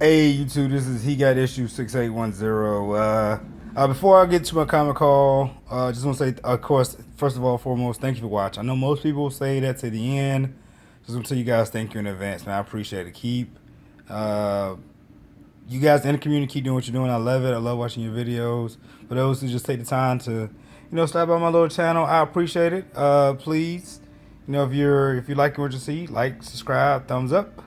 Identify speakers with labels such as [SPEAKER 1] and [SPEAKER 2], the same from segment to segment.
[SPEAKER 1] Hey YouTube, this is He Got Issue 6810. Before I get to my comic call, just want to say, of course, first of all, foremost, thank you for watching. I know most people say that to the end. Just want to tell you guys thank you in advance, man. I appreciate it. Keep you guys in the community, keep doing what you're doing. I love it. I love watching your videos. For those who just take the time to, stop by my little channel, I appreciate it. Please, if you like what you see, like, subscribe, thumbs up,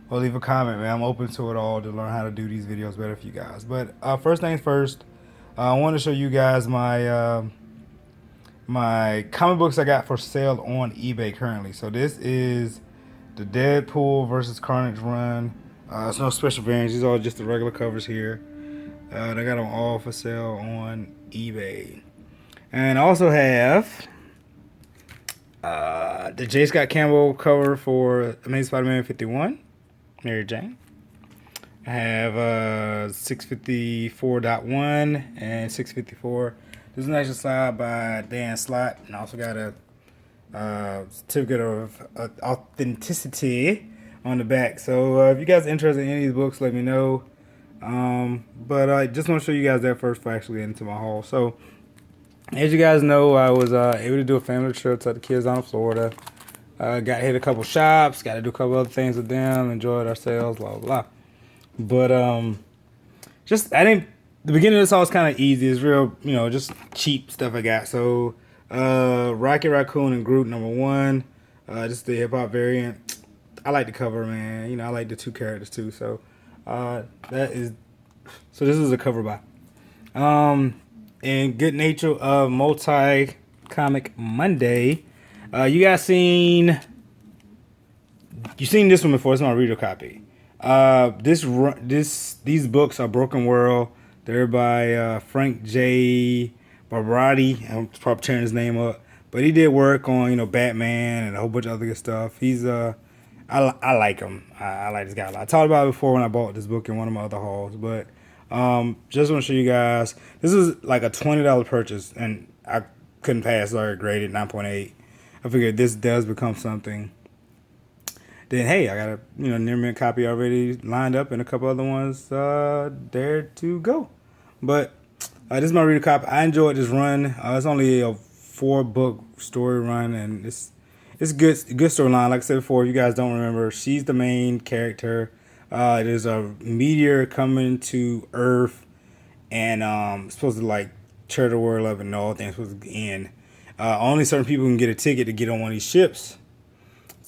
[SPEAKER 1] or leave a comment, man. I'm open to it all to learn how to do these videos better for you guys. But first things first, I want to show you guys my comic books I got for sale on eBay currently. So this is the Deadpool versus Carnage run. It's no special variants. These are all just the regular covers here. They got them all for sale on eBay. And I also have the J. Scott Campbell cover for Amazing Spider-Man 51, Mary Jane. I have 654.1 and 654. This is an extra slide by Dan Slott. And I also got a certificate of authenticity on the back. So if you guys are interested in any of these books, let me know. But I just want to show you guys that first before I actually get into my haul. So as you guys know, I was able to do a family trip to the kids down in Florida. Got to hit a couple shops, got to do a couple other things with them, enjoyed ourselves, blah, blah, blah. But I think the beginning of this all is kind of easy. It's real, just cheap stuff I got. So Rocket Raccoon and Groot #1. Just the hip hop variant. I like the cover, man. I like the two characters too. So this is a cover by. In good nature of Multi Comic Monday. You guys seen this one before. It's my reader copy. These books are Broken World. They're by Frank J. Barbarotti. I'm probably tearing his name up, but he did work on Batman and a whole bunch of other good stuff. He's I like him. I like this guy a lot. I talked about it before when I bought this book in one of my other hauls, but just want to show you guys. This is like a $20 purchase, and I couldn't pass. So I graded 9.8. I figured this does become something. Then hey, I got a near mint copy already lined up, and a couple other ones there to go. But this is my reader copy. I enjoyed this run. It's only a 4-book story run, and it's good storyline. Like I said before, if you guys don't remember, she's the main character. There's a meteor coming to Earth, and supposed to like tear the world up and all things supposed to end. Only certain people can get a ticket to get on one of these ships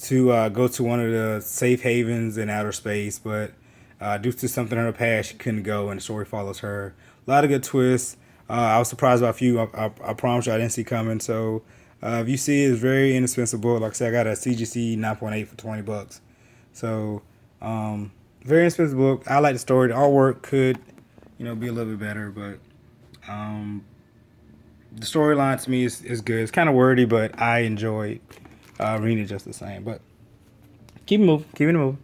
[SPEAKER 1] to go to one of the safe havens in outer space, but due to something in her past, she couldn't go, and the story follows her. A lot of good twists. I was surprised by a few. I promise you I didn't see coming. So if you see, it's very inexpensive book. Like I said, I got a CGC 9.8 for $20. So very inexpensive book. I like the story. The artwork could be a little bit better, but the storyline to me is good. It's kind of wordy, but I enjoyed reading it just the same. But keep it moving.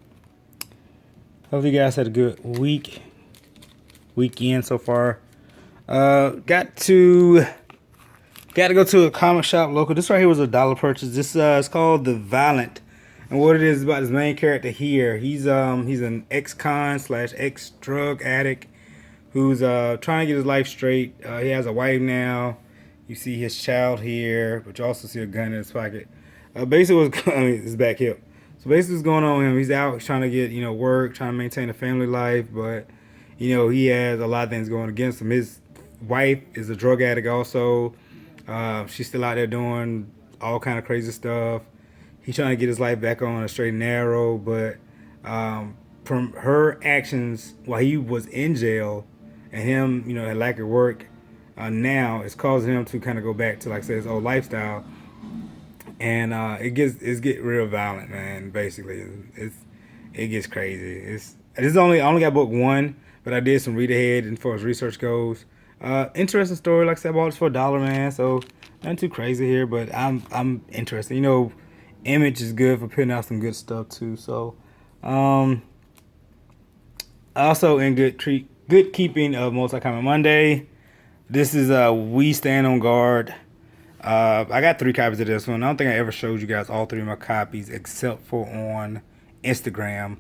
[SPEAKER 1] Hope you guys had a good weekend so far. Got to go to a comic shop local. This right here was a $1 purchase. This it's called The Violent, and what it is about his main character here. He's an ex-con / ex-drug addict who's trying to get his life straight. He has a wife now. You see his child here, but you also see a gun in his pocket. Basically, his back hip. So basically, what's going on with him? He's out trying to get work, trying to maintain a family life, but he has a lot of things going against him. His wife is a drug addict also. She's still out there doing all kind of crazy stuff. He's trying to get his life back on a straight and narrow, but from her actions while he was in jail and him, her lack of work, now it's causing him to kind of go back to, like I said, his old lifestyle. And it's get real violent, man. Basically, it gets crazy. I only got book 1, but I did some read ahead as far as research goes. Interesting story. Like I said, I bought this for $1, man. So nothing too crazy here, but I'm interested. Image is good for putting out some good stuff too. So also in good keeping of Multi Comic Monday. This is We Stand on Guard. I got 3 copies of this one. I don't think I ever showed you guys all 3 of my copies except for on Instagram.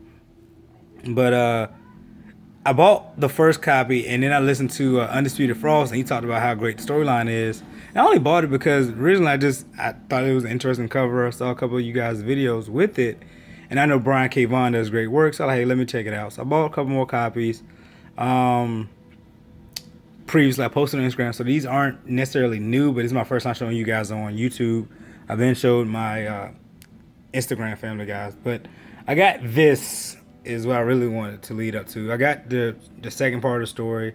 [SPEAKER 1] But I bought the first copy, and then I listened to Undisputed Frost, and he talked about how great the storyline is. And I only bought it because originally I thought it was an interesting cover. I saw a couple of you guys' videos with it, and I know Brian K. Vaughan does great work. So I was like, hey, let me check it out. So I bought a couple more copies. Um, Previously, I posted on Instagram, so these aren't necessarily new, but it's my first time showing you guys on YouTube. I've then showed my Instagram family guys, but I got this is what I really wanted to lead up to. I got the second part of the story.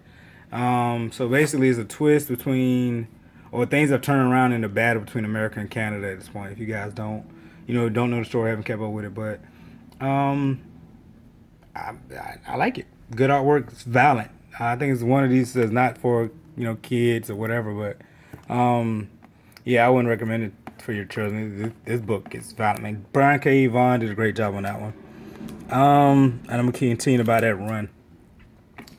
[SPEAKER 1] So basically, it's a twist between, or things have turned around in the battle between America and Canada at this point. If you guys don't know the story, haven't kept up with it, but um, I like it. Good artwork. It's violent. I think it's one of these that's not for kids or whatever, but yeah, I wouldn't recommend it for your children. This book is violent. Man, Brian K. Vaughan did a great job on that one. And I'm gonna continue about that run.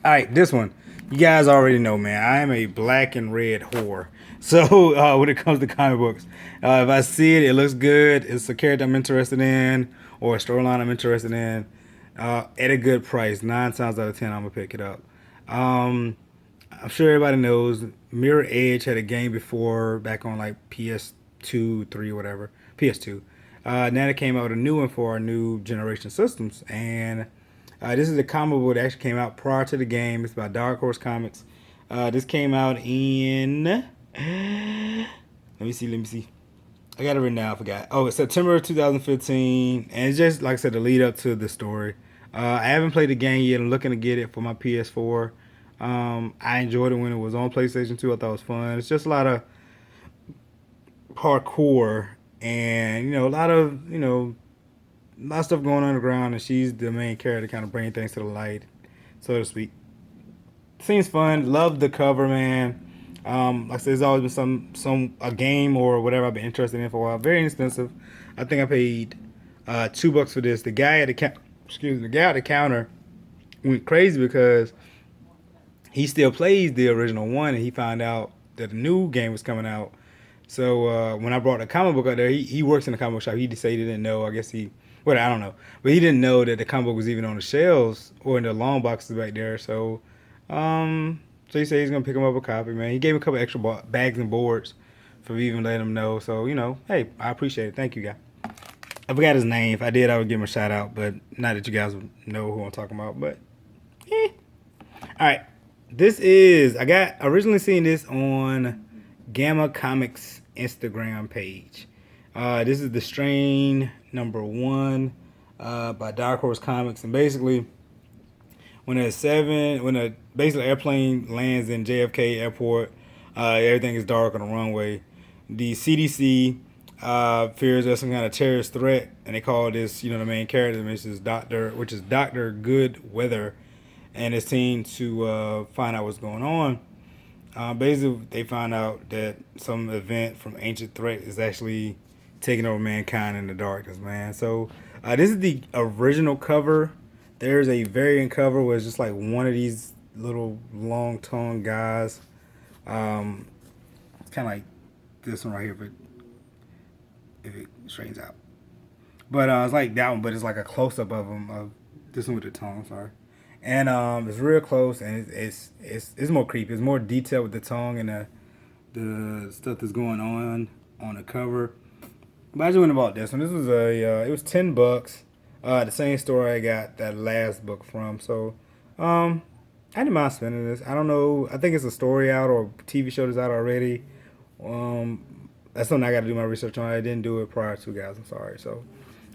[SPEAKER 1] All right, this one, you guys already know, man. I am a black and red whore. So when it comes to comic books, if I see it, it looks good. It's a character I'm interested in, or a storyline I'm interested in, at a good price. 9 times out of 10, I'm gonna pick it up. Um, I'm sure everybody knows Mirror Edge had a game before back on like PS2, 3, whatever. PS2. Now they came out with a new one for our new generation systems, and this is a comic book that actually came out prior to the game. It's by Dark Horse Comics. This came out in. Let me see. I got it written down. I forgot. Oh, it's September 2015, and it's just like I said, the lead up to the story. I haven't played the game yet. I'm looking to get it for my PS4. I enjoyed it when it was on PlayStation 2. I thought it was fun. It's just a lot of parkour and a lot of stuff going on underground, and she's the main character, kind of bringing things to the light, so to speak. Seems fun. Love the cover, man. Like I said, there's always been a game or whatever I've been interested in for a while. Very inexpensive. I think I paid $2 for this. The guy at the counter went crazy because he still plays the original one, and he found out that the new game was coming out. So when I brought the comic book out there, he works in the comic book shop. He just said he didn't know. I guess I don't know. But he didn't know that the comic book was even on the shelves or in the long boxes back there. So he said he's going to pick him up a copy, man. He gave me a couple extra bags and boards for even letting him know. So, hey, I appreciate it. Thank you, guy. I forgot his name. If I did, I would give him a shout out. But not that you guys would know who I'm talking about. But, All right. I originally seen this on Gamma Comics Instagram page. This is the Strain #1 by Dark Horse Comics, and basically when a airplane lands in JFK Airport, everything is dark on the runway. The CDC fears there's some kind of terrorist threat, and they call this the main character, which is Doctor Goodweather, and his team to find out what's going on. Basically, they found out that some event from ancient threat is actually taking over mankind in the darkness, man. So this is the original cover. There's a variant cover where it's just like one of these little long-tongued guys. It's kind of like this one right here, but if it straightens out. But it's like that one, but it's like a close-up of him. Of this one with the tongue, sorry. And it's real close, and it's more creepy. It's more detailed with the tongue and the stuff that's going on the cover. But I just went about this one. This was it was $10. The same store I got that last book from. So I didn't mind spending this. I don't know. I think it's a story out or TV show that's out already. That's something I got to do my research on. I didn't do it prior to, guys. I'm sorry. So,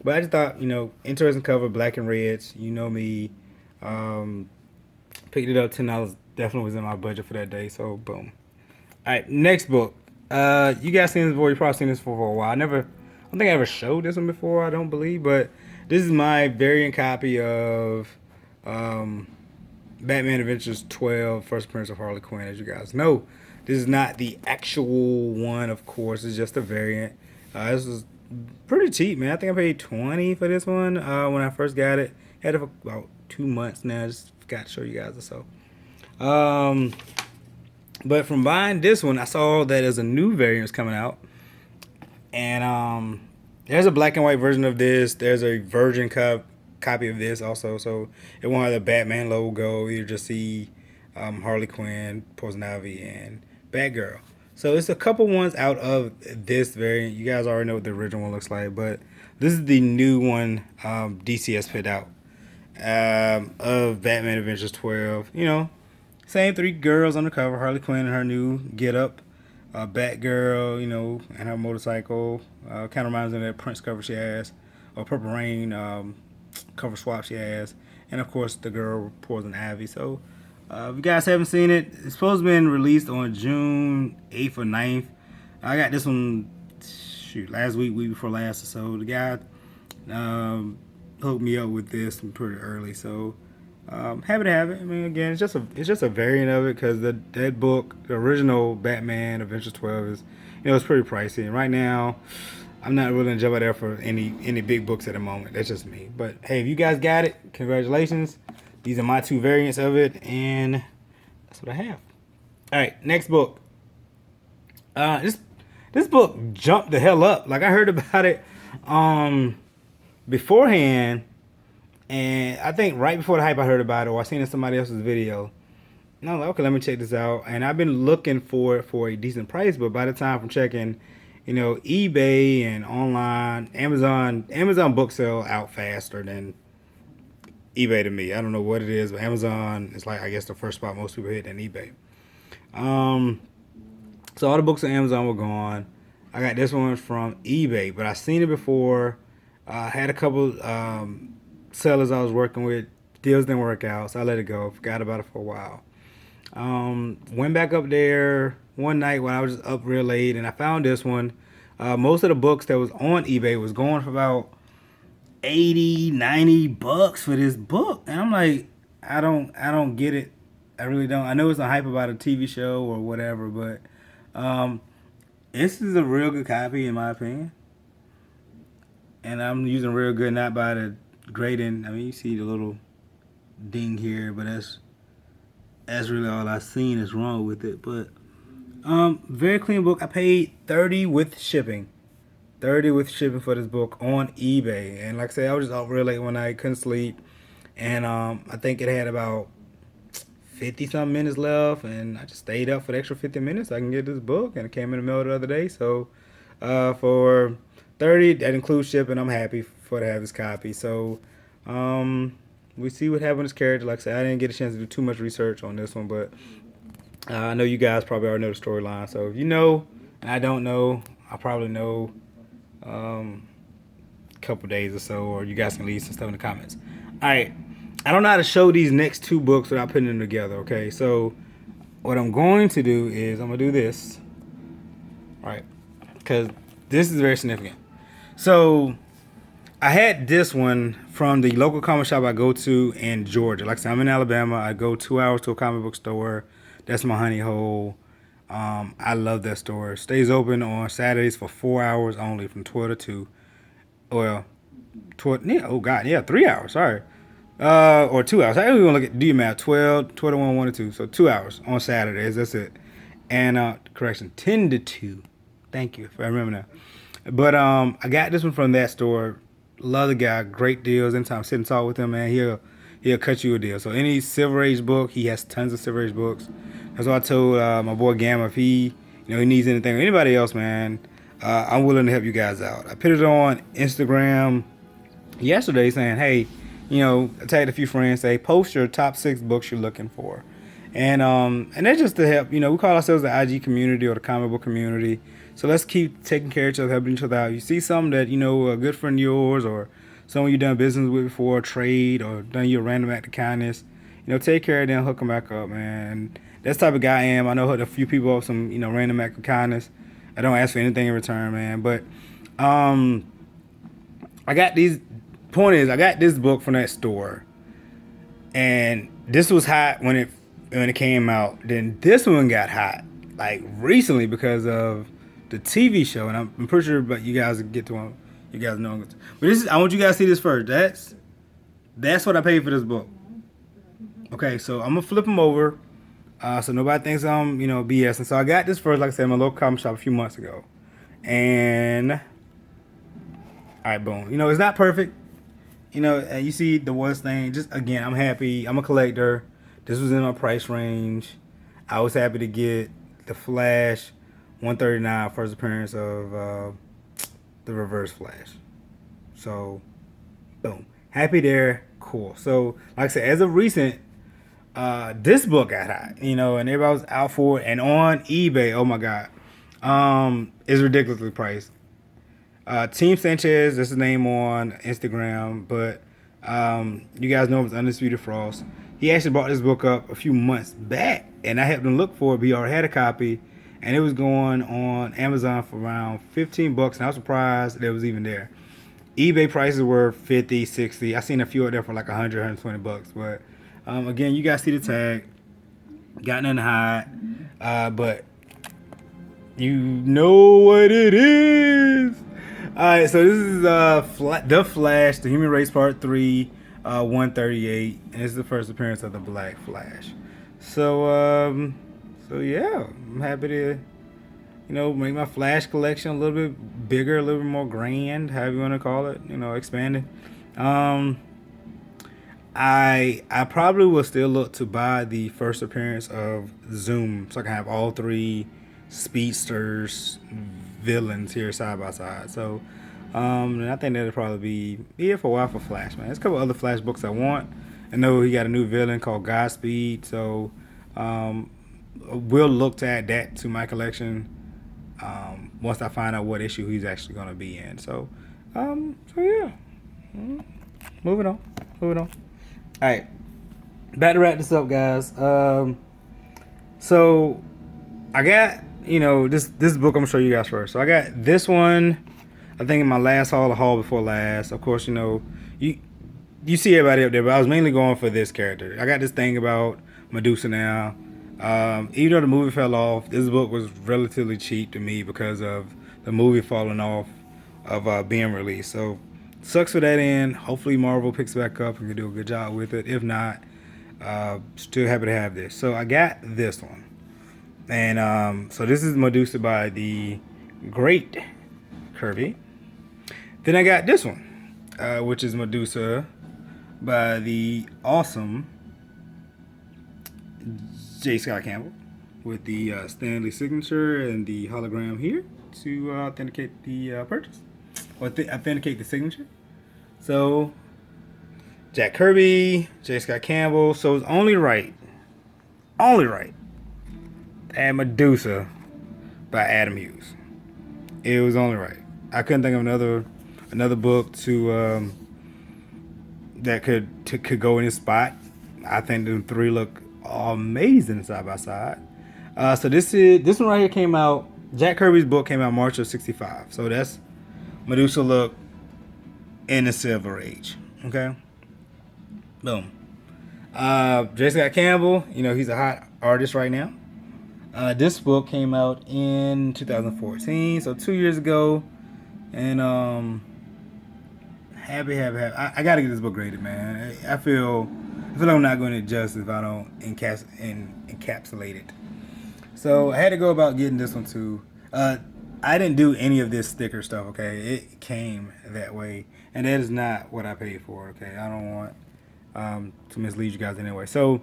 [SPEAKER 1] but I just thought, interesting cover, black and reds. You know me. Picked it up, $10. Definitely was in my budget for that day. So boom. All right, next book. You guys seen this before? You probably seen this for a while. I don't think I ever showed this one before. I don't believe, but this is my variant copy of Batman Adventures 12, First Appearance of Harley Quinn. As you guys know, this is not the actual one, of course. It's just a variant. This is pretty cheap, man. I think I paid $20 for this one when I first got it. Had it for about 2 months now. I just forgot to show you guys or so. But from buying this one, I saw that there's a new variant coming out. And there's a black and white version of this. There's a virgin copy of this also, so it won't have the Batman logo. You just see Harley Quinn, Poison Ivy, and Batgirl. So it's a couple ones out of this variant. You guys already know what the original one looks like, but this is the new one DC has put out of Batman Adventures 12. You know, same three girls on the cover: Harley Quinn in her new get up, Batgirl, you know, and her motorcycle. Kind of reminds me of that Prince cover she has, or Purple Rain cover swap she has, and of course the girl Poison Ivy. So if you guys haven't seen it, it's supposed to be released on June 8th or 9th. I got this one, last week before last or so. The guy hooked me up with this pretty early, so happy to have it. I mean, again, it's just a variant of it because that book, the original Batman Adventures 12, is, you know, it's pretty pricey. And right now, I'm not willing to jump out there for any big books at the moment. That's just me. But hey, if you guys got it, congratulations. These are my two variants of it, and that's what I have. All right, next book. This book jumped the hell up. Like, I heard about it beforehand, and I think right before the hype I heard about it, or I seen it in somebody else's video. And I was like, okay, let me check this out. And I've been looking for it for a decent price, but by the time from checking, you know, eBay and online, Amazon book sell out faster than eBay to me. I don't know what it is, but Amazon is like, I guess, the first spot most people hit than eBay. So all the books on Amazon were gone. I got this one from eBay, but I seen it before. Had a couple sellers I was working with. Deals didn't work out, so I let it go. Forgot about it for a while. Went back up there one night when I was just up real late, and I found this one. Most of the books that was on eBay was going for about $80-$90 for this book, and I'm like, I don't get it. I really don't. I know it's a hype about a TV show or whatever, but this is a real good copy in my opinion, and I'm using real good, not by the grading. I mean, you see the little ding here, but that's really all I've seen is wrong with it. But very clean book. I paid $30 with shipping. $30 with shipping for this book on eBay. And like I said, I was just out real late one night, couldn't sleep. And I think it had about 50-something minutes left, and I just stayed up for the extra 50 minutes so I can get this book, and it came in the mail the other day. So for $30, that includes shipping, I'm happy to have this copy. So we see what happened with this character. Like I said, I didn't get a chance to do too much research on this one, but I know you guys probably already know the storyline. So if you know and I don't know, I'll probably know couple days or so, or you guys can leave some stuff in the comments. All right, I don't know how to show these next two books without putting them together. Okay, so what I'm going to do is I'm gonna do this, all right, because this is very significant. So I had this one from the local comic shop I go to in Georgia. Like I said, I'm in Alabama. I go 2 hours to a comic book store. That's my honey hole. I love that store. It stays open on Saturdays for 4 hours only, from 12 to 2. Well, 3 hours, sorry. Or 2 hours. I don't even want to do your math. 12 to 1, 1 to 2. So 2 hours on Saturdays, that's it. And, correction, 10 to 2. Thank you, if I remember now. But I got this one from that store. Love the guy, great deals. Anytime I sit and talk with him, man, he'll cut you a deal. So any Silver Age book, he has tons of Silver Age books. That's what I told my boy Gamma, if he needs anything or anybody else, man, I'm willing to help you guys out. I put it on Instagram yesterday saying, hey, I tagged a few friends, say, post your top 6 books you're looking for. And that's just to help, we call ourselves the IG community or the comic book community. So let's keep taking care of each other, helping each other out. You see something that, a good friend of yours or someone you've done business with before, trade, or done you a random act of kindness, take care of them, hook them back up, man. And that's the type of guy I am. I know a few people have some, random act of kindness. I don't ask for anything in return, man. But I got this book from that store, and this was hot when it came out. Then this one got hot like recently because of the TV show, and I'm pretty sure, but you guys get to one. You guys know. But I want you guys to see this first. That's what I paid for this book. Okay, so I'm gonna flip them over, so nobody thinks I'm BS. And so I got this first, like I said, in my local comic shop a few months ago, and all right, boom. It's not perfect. you see the worst thing. Just again, I'm happy. I'm a collector. This was in my price range. I was happy to get the Flash 139 first appearance of the Reverse Flash. So, boom, happy there. Cool. So, like I said, as of recent, this book got hot, and everybody was out for it. And on eBay, oh my god, it's ridiculously priced. Team Sanchez, that's his name on Instagram, but you guys know him as Undisputed Frost. He actually brought this book up a few months back, and I helped him look for it, but he already had a copy, and it was going on Amazon for around $15, and I was surprised that it was even there. eBay prices were 50, 60. I seen a few out there for like 100, 120 bucks, but again, you guys see the tag. Got nothing to hide, but you know what it is. Alright, so this is The Flash, The Human Race Part 3, 138, and this is the first appearance of the Black Flash. So yeah, I'm happy to, make my Flash collection a little bit bigger, a little bit more grand, however you want to call it, expanded. I probably will still look to buy the first appearance of Zoom, so I can have all three speedsters villains here side by side. So and I think that'll probably be here for a while for Flash, man. There's a couple other Flash books I want. I know he got a new villain called Godspeed, so we'll look to add that to my collection once I find out what issue he's actually going to be in. So yeah, moving on. All right, back to wrap this up, guys. So I got this book I'm gonna show you guys first. So I got this one, I think in my last haul, the haul before last. Of course, you see everybody up there, but I was mainly going for this character. I got this thing about Medusa now. Even though the movie fell off, this book was relatively cheap to me because of the movie falling off of being released. So sucks for that end. Hopefully Marvel picks it back up and can do a good job with it. If not, still happy to have this. So I got this one. And so this is Medusa by the great Kirby. Then I got this one, which is Medusa by the awesome J. Scott Campbell, with the Stanley signature and the hologram here to authenticate the purchase, or authenticate the signature. So Jack Kirby, J. Scott Campbell. So it's only right and Medusa by Adam Hughes. It was only right. I couldn't think of another book to that could go in his spot. I think the three look amazing side by side. So this one right here came out. Jack Kirby's book came out March of '65. So that's Medusa look in the Silver Age. Okay. Boom. J. Scott Campbell, he's a hot artist right now. This book came out in 2014, so 2 years ago, and happy. I gotta get this book graded, man. I feel like I'm not going to adjust if I don't encapsulate it. So I had to go about getting this one too. I didn't do any of this sticker stuff. Okay, it came that way, and that is not what I paid for. Okay, I don't want to mislead you guys anyway. So.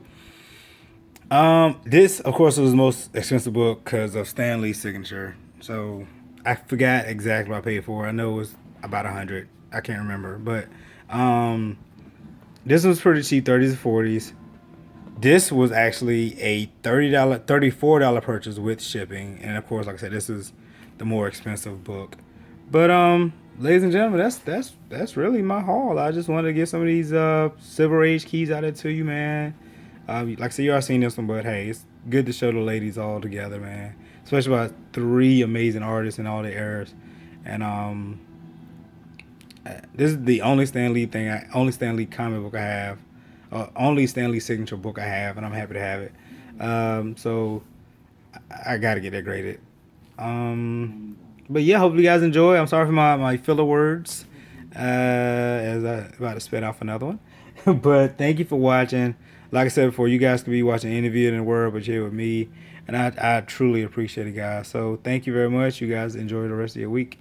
[SPEAKER 1] This, of course, was the most expensive book because of Stan Lee's signature. So I forgot exactly what I paid for. I know it was about 100. I can't remember, but this was pretty cheap, 30s or 40s. This was actually a $34 purchase with shipping, and of course, like I said, this is the more expensive book. But ladies and gentlemen, that's really my haul. I just wanted to get some of these Silver Age keys out there to you, man. Like I said, you already seen this one, but hey, it's good to show the ladies all together, man. Especially about three amazing artists in all the eras. And this is the only Stan Lee comic book I have, only Stan Lee signature book I have, and I'm happy to have it. So I gotta get that graded. But yeah, hope you guys enjoy. I'm sorry for my filler words, as I about to spit off another one. But thank you for watching. Like I said before, you guys could be watching any video in the world, but you're with me, and I truly appreciate it, guys. So thank you very much. You guys enjoy the rest of your week.